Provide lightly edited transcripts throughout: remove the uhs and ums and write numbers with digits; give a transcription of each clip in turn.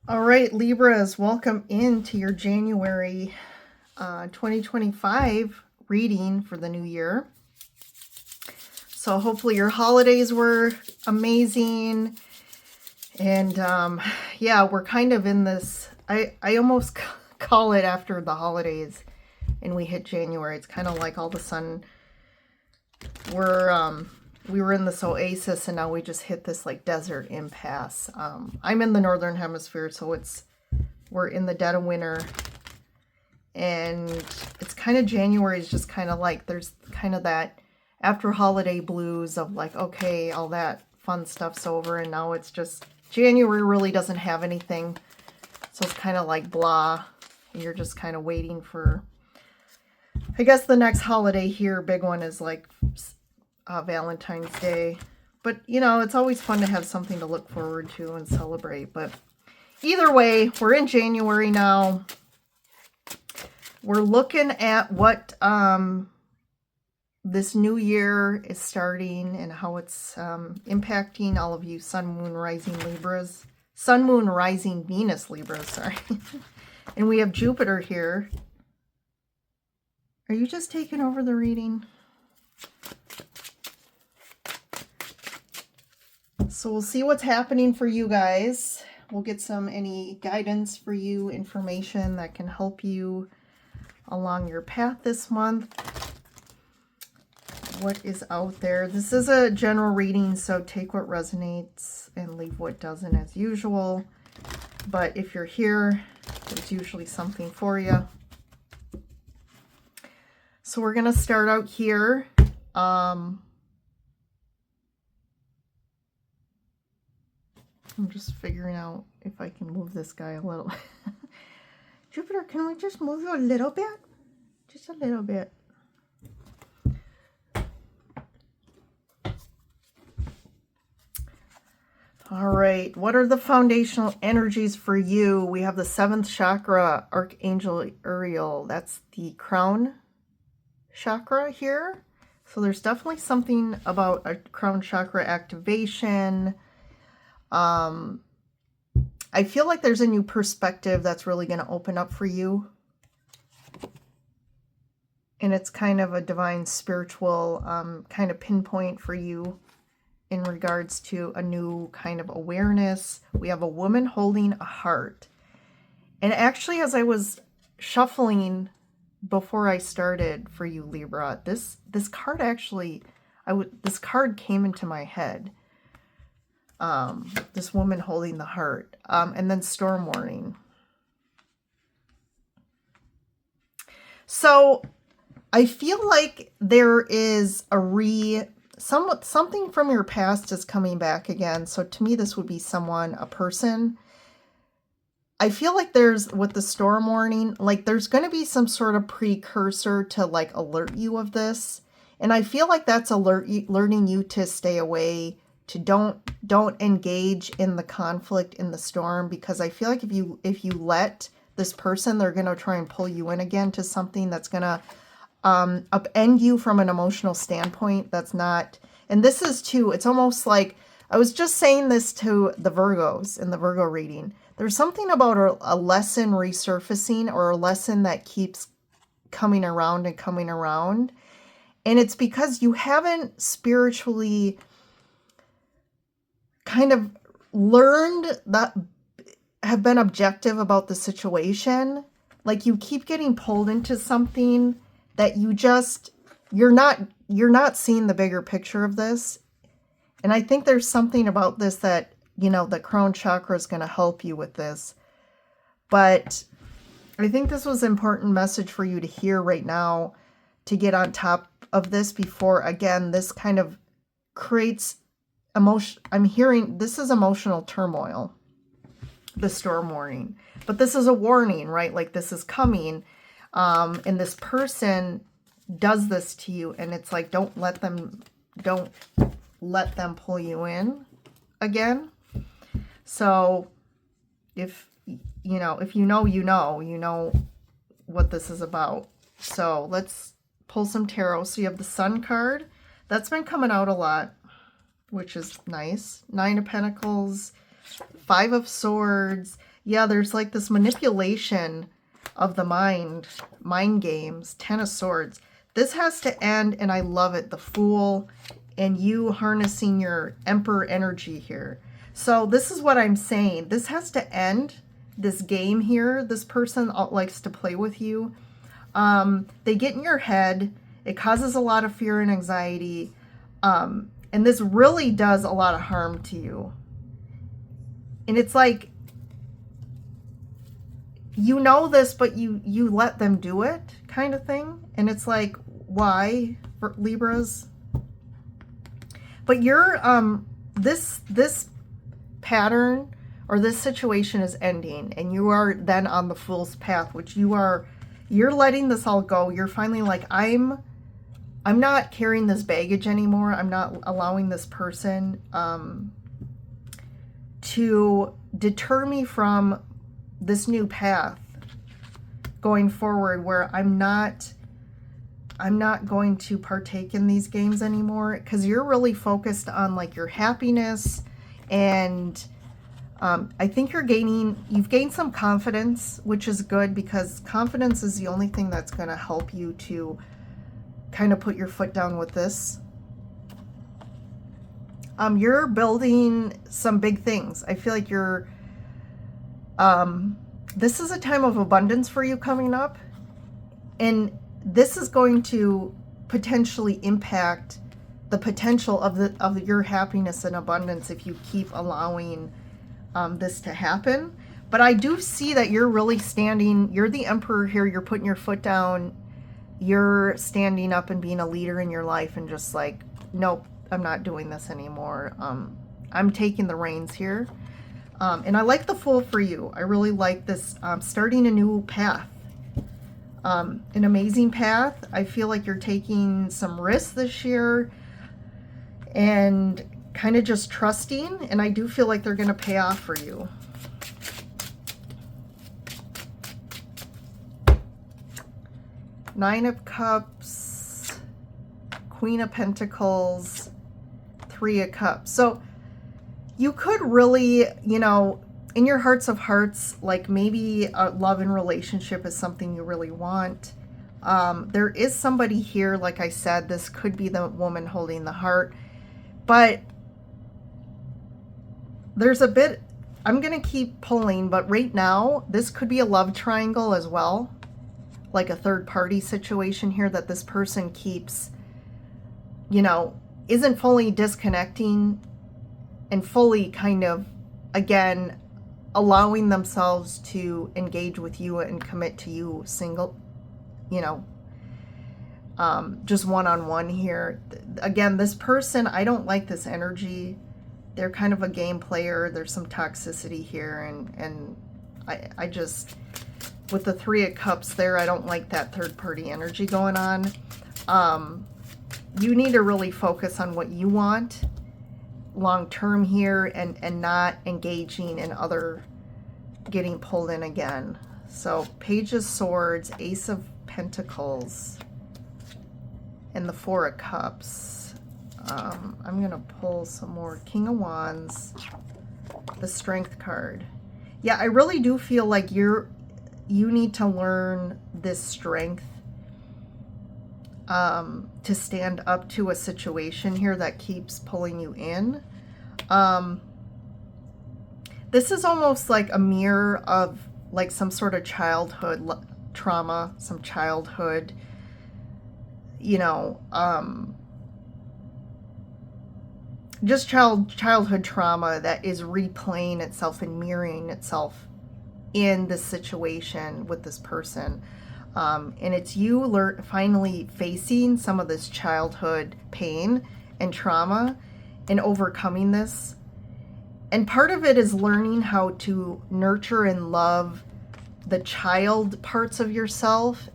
All right, Libras, welcome into your January 2025 reading for the new year. So hopefully your holidays were amazing. And yeah, we're kind of in this, I almost call it after the holidays and we hit January. It's kind of like all of a sudden we were in this oasis and now we just hit this like desert impasse. I'm in the northern hemisphere, so we're in the dead of winter, and it's kind of January is just kind of like there's kind of that after holiday blues of like, okay, all that fun stuff's over, and now it's just January really doesn't have anything, so it's kind of like blah, and you're just kind of waiting for, I guess the next holiday here, big one, is like Valentine's Day. But, you know, it's always fun to have something to look forward to and celebrate. But either way, we're in January now. We're looking at what this new year is starting and how it's impacting all of you Sun, Moon, Rising Libras. Sun, Moon, Rising Venus Libras, sorry. And we have Jupiter here. Are you just taking over the reading? So we'll see what's happening for you guys. We'll get any guidance for you, information that can help you along your path this month. What is out there? This is a general reading, so take what resonates and leave what doesn't as usual. But if you're here, there's usually something for you. So we're going to start out here. I'm just figuring out if I can move this guy a little. Jupiter, can we just move you a little bit? Just a little bit. All right, what are the foundational energies for you? We have the 7th chakra, Archangel Uriel. That's the crown chakra here. So there's definitely something about a crown chakra activation. I feel like there's a new perspective that's really going to open up for you. And it's kind of a divine spiritual kind of pinpoint for you in regards to a new kind of awareness. We have a woman holding a heart. And actually, as I was shuffling before I started for you, Libra, this card actually, this card came into my head. This woman holding the heart, and then storm warning. So I feel like there is something from your past is coming back again. So to me, this would be someone, a person. I feel like there's, with the storm warning, like there's going to be some sort of precursor to like alert you of this. And I feel like that's alerting you to stay away, to don't engage in the conflict, in the storm, because I feel like if you let this person, they're going to try and pull you in again to something that's going to upend you from an emotional standpoint. That's not, and this is too, it's almost like, I was just saying this to the Virgos in the Virgo reading. There's something about a lesson resurfacing, or a lesson that keeps coming around and coming around. And it's because you haven't spiritually kind of learned that, have been objective about the situation. Like you keep getting pulled into something that you're not seeing the bigger picture of this. And I think there's something about this that, you know, the crown chakra is going to help you with this. But I think this was an important message for you to hear right now, to get on top of this before, again, this kind of creates emotion. I'm hearing this is emotional turmoil, the storm warning, but this is a warning, right? Like this is coming, and this person does this to you, and it's like, don't let them pull you in again. So if you know what this is about. So let's pull some tarot. So you have the Sun card. That's been coming out a lot, which is nice. 9 of Pentacles, 5 of Swords. Yeah, there's like this manipulation of the mind games, Ten of Swords. This has to end, and I love it. The Fool, and you harnessing your Emperor energy here. So this is what I'm saying. This has to end, this game here. This person likes to play with you. They get in your head. It causes a lot of fear and anxiety. And this really does a lot of harm to you. And it's like, you know this, but you let them do it, kind of thing. And it's like, why, for Libras? But you're this pattern or this situation is ending, and you are then on the Fool's path, which you're letting this all go. You're finally like, I'm not carrying this baggage anymore. I'm not allowing this person to deter me from this new path going forward, where I'm not going to partake in these games anymore, because you're really focused on like your happiness. And I think you've gained some confidence, which is good, because confidence is the only thing that's going to help you to kind of put your foot down with this. You're building some big things. I feel like you're this is a time of abundance for you coming up, and this is going to potentially impact the potential of your happiness and abundance if you keep allowing this to happen. But I do see that you're really standing, you're the Emperor here, you're putting your foot down, you're standing up and being a leader in your life, and just like, nope, I'm not doing this anymore. I'm taking the reins here. And I like the Fool for you. I really like this, starting a new path, an amazing path. I feel like you're taking some risks this year and kind of just trusting, and I do feel like they're going to pay off for you. Nine of Cups, Queen of Pentacles, Three of Cups. So you could really, you know, in your hearts of hearts, like maybe a love and relationship is something you really want. There is somebody here, like I said, this could be the woman holding the heart, but there's a bit, I'm going to keep pulling, but right now, this could be a love triangle as well, like a third party situation here, that this person keeps, you know, isn't fully disconnecting and fully kind of, again, allowing themselves to engage with you and commit to you single, you know, just one-on-one here. Again, this person, I don't like this energy. They're kind of a game player. There's some toxicity here, and I just, with the Three of Cups there, I don't like that third-party energy going on. You need to really focus on what you want long-term here, and not engaging in other, getting pulled in again. So Page of Swords, Ace of Pentacles, and the Four of Cups. I'm going to pull some more. King of Wands, the Strength card. Yeah, I really do feel like you need to learn this strength to stand up to a situation here that keeps pulling you in. This is almost like a mirror of like some sort of childhood trauma, some childhood, you know, just childhood trauma that is replaying itself and mirroring itself in this situation with this person. And it's you finally facing some of this childhood pain and trauma and overcoming this. And part of it is learning how to nurture and love the child parts of yourself,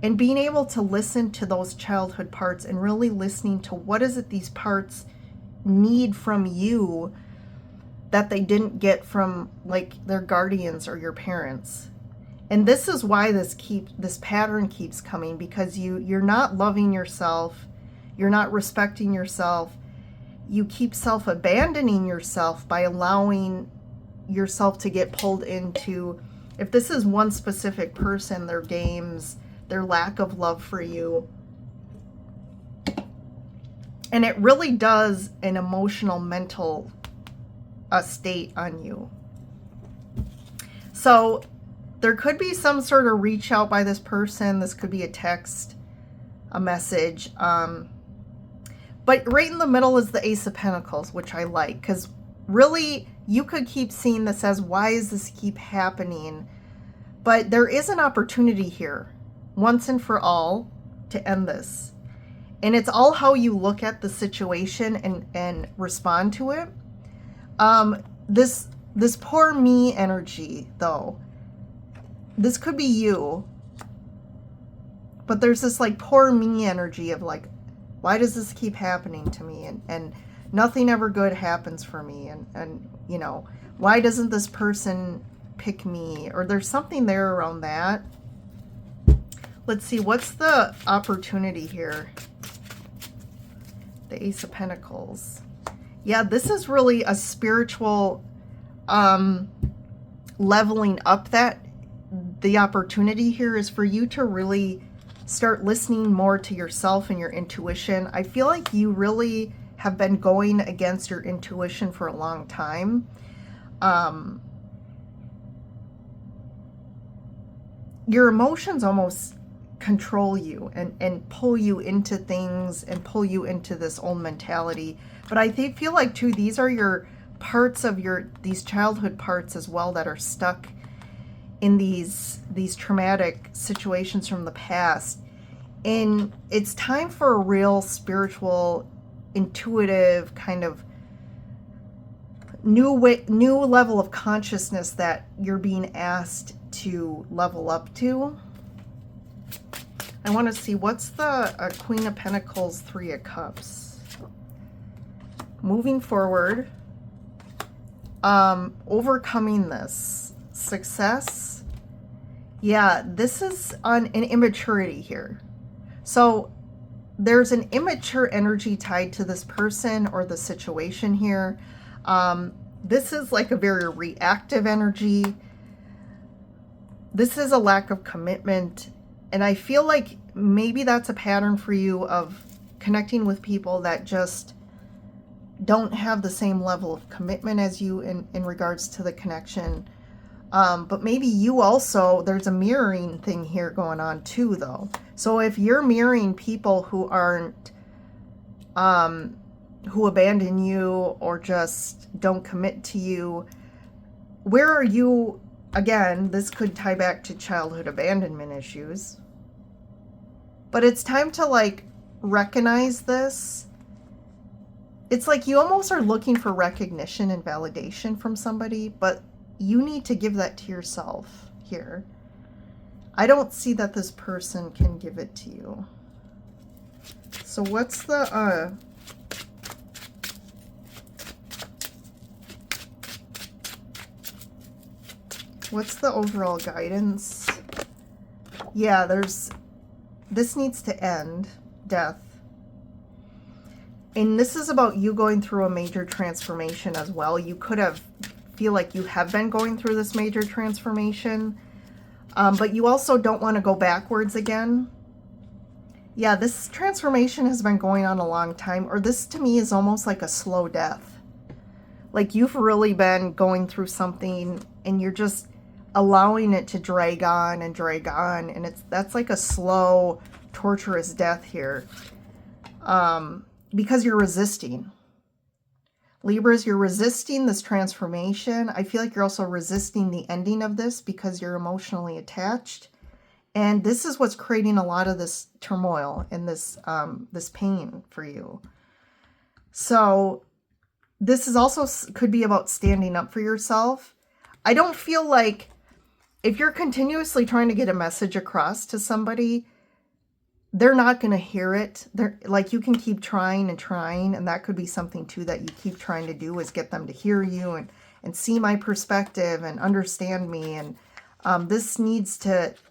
and being able to listen to those childhood parts and really listening to what is it these parts need from you that they didn't get from like their guardians or your parents. And this is why this pattern keeps coming, because you're not loving yourself, you're not respecting yourself, you keep self-abandoning yourself by allowing yourself to get pulled into, if this is one specific person, their games, their lack of love for you. And it really does an emotional, mental state on you. So there could be some sort of reach out by this person. This could be a text, a message. But right in the middle is the Ace of Pentacles, which I like, because really you could keep seeing this as, why does this keep happening? But there is an opportunity here, once and for all, to end this. And it's all how you look at the situation and respond to it. This poor me energy, though, this could be you, but there's this like poor me energy of like, why does this keep happening to me? And nothing ever good happens for me. And you know, why doesn't this person pick me? Or there's something there around that. Let's see, what's the opportunity here? The Ace of Pentacles. Yeah, this is really a spiritual leveling up. That the opportunity here is for you to really start listening more to yourself and your intuition. I feel like you really have been going against your intuition for a long time. Your emotions almost control you and pull you into things and pull you into this old mentality. But I feel like too, these are your parts of these childhood parts as well that are stuck in these traumatic situations from the past. And it's time for a real spiritual, intuitive kind of new level of consciousness that you're being asked to level up to. I want to see, what's the Queen of Pentacles, Three of Cups? Moving forward, overcoming this, success. Yeah, this is on an immaturity here. So there's an immature energy tied to this person or the situation here. This is like a very reactive energy. This is a lack of commitment. And I feel like maybe that's a pattern for you of connecting with people that just don't have the same level of commitment as you in regards to the connection. But maybe you also, there's a mirroring thing here going on too, though. So if you're mirroring people who aren't, who abandon you or just don't commit to you, where are you? Again, this could tie back to childhood abandonment issues. But it's time to like recognize this. It's like you almost are looking for recognition and validation from somebody, but you need to give that to yourself here. I don't see that this person can give it to you. So what's the overall guidance? Yeah, this needs to end, death. And this is about you going through a major transformation as well. You could feel like you have been going through this major transformation, but you also don't want to go backwards again. Yeah, this transformation has been going on a long time, or this to me is almost like a slow death. Like you've really been going through something and you're just allowing it to drag on, and that's like a slow, torturous death here, because you're resisting. Libras, you're resisting this transformation. I feel like you're also resisting the ending of this because you're emotionally attached, and this is what's creating a lot of this turmoil and this pain for you. So this is also could be about standing up for yourself. I don't feel like if you're continuously trying to get a message across to somebody, they're not going to hear it. They're like, you can keep trying, and that could be something too that you keep trying to do, is get them to hear you and see my perspective and understand me. And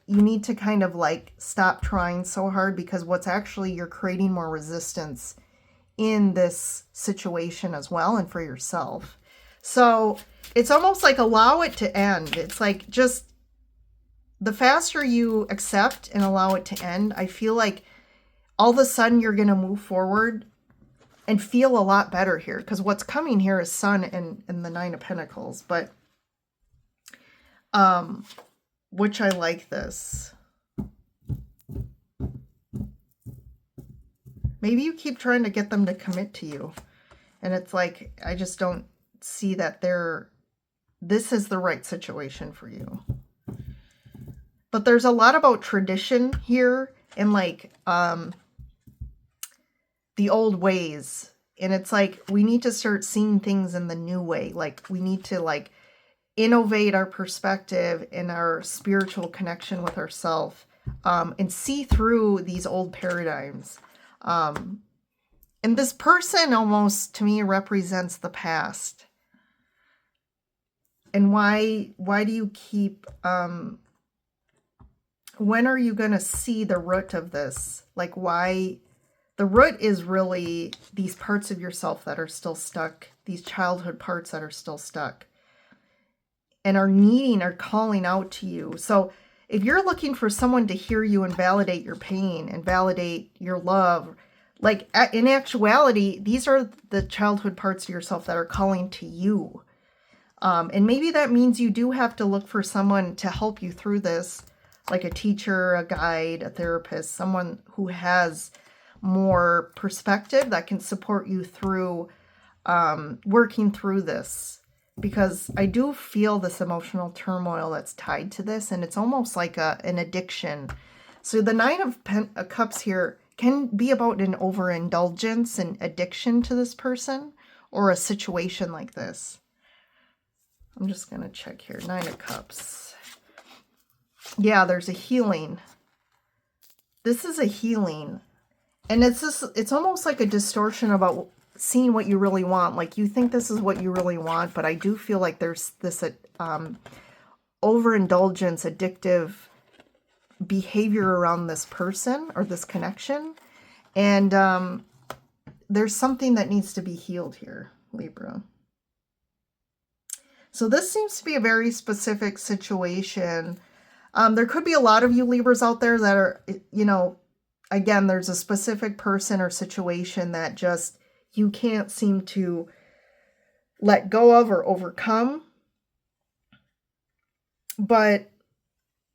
you need to kind of like stop trying so hard, because what's actually, you're creating more resistance in this situation as well, and for yourself. So it's almost like allow it to end. It's like just the faster you accept and allow it to end, I feel like all of a sudden you're going to move forward and feel a lot better here. Because what's coming here is Sun and the Nine of Pentacles. But, which I like this. Maybe you keep trying to get them to commit to you. And it's like, I just don't see that this is the right situation for you. But there's a lot about tradition here and like the old ways. And it's like we need to start seeing things in the new way. Like we need to like innovate our perspective and our spiritual connection with ourselves and see through these old paradigms. And this person almost to me represents the past. And why do you keep when are you going to see the root of this? Like why the root is really these parts of yourself that are still stuck, these childhood parts that are still stuck and are calling out to you. So if you're looking for someone to hear you and validate your pain and validate your love, like in actuality, these are the childhood parts of yourself that are calling to you. And maybe that means you do have to look for someone to help you through this, like a teacher, a guide, a therapist, someone who has more perspective that can support you through working through this. Because I do feel this emotional turmoil that's tied to this, and it's almost like an addiction. So the Nine of Cups here can be about an overindulgence and addiction to this person or a situation like this. I'm just going to check here. Nine of Cups. Yeah, there's a healing. This is a healing. And it's almost like a distortion about seeing what you really want. Like you think this is what you really want, but I do feel like there's this overindulgence, addictive behavior around this person or this connection. And there's something that needs to be healed here, Libra. So this seems to be a very specific situation. There could be a lot of you Libras out there that are, again, there's a specific person or situation that just you can't seem to let go of or overcome. But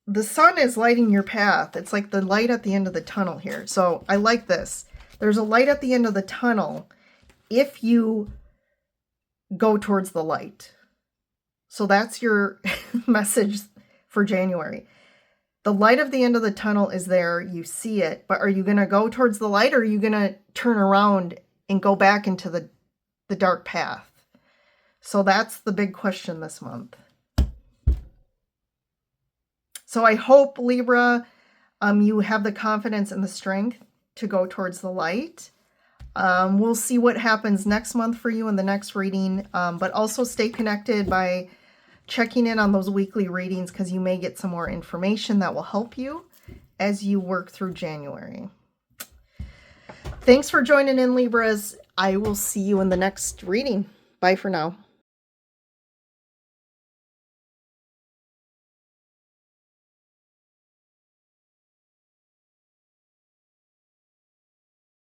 the sun is lighting your path. It's like the light at the end of the tunnel here. So I like this. There's a light at the end of the tunnel if you go towards the light. So that's your message for January. The light of the end of the tunnel is there. You see it. But are you going to go towards the light, or are you going to turn around and go back into the dark path? So that's the big question this month. So I hope, Libra, you have the confidence and the strength to go towards the light. We'll see what happens next month for you in the next reading. But also stay connected by checking in on those weekly readings, because you may get some more information that will help you as you work through January. Thanks for joining in, Libras. I will see you in the next reading. Bye for now.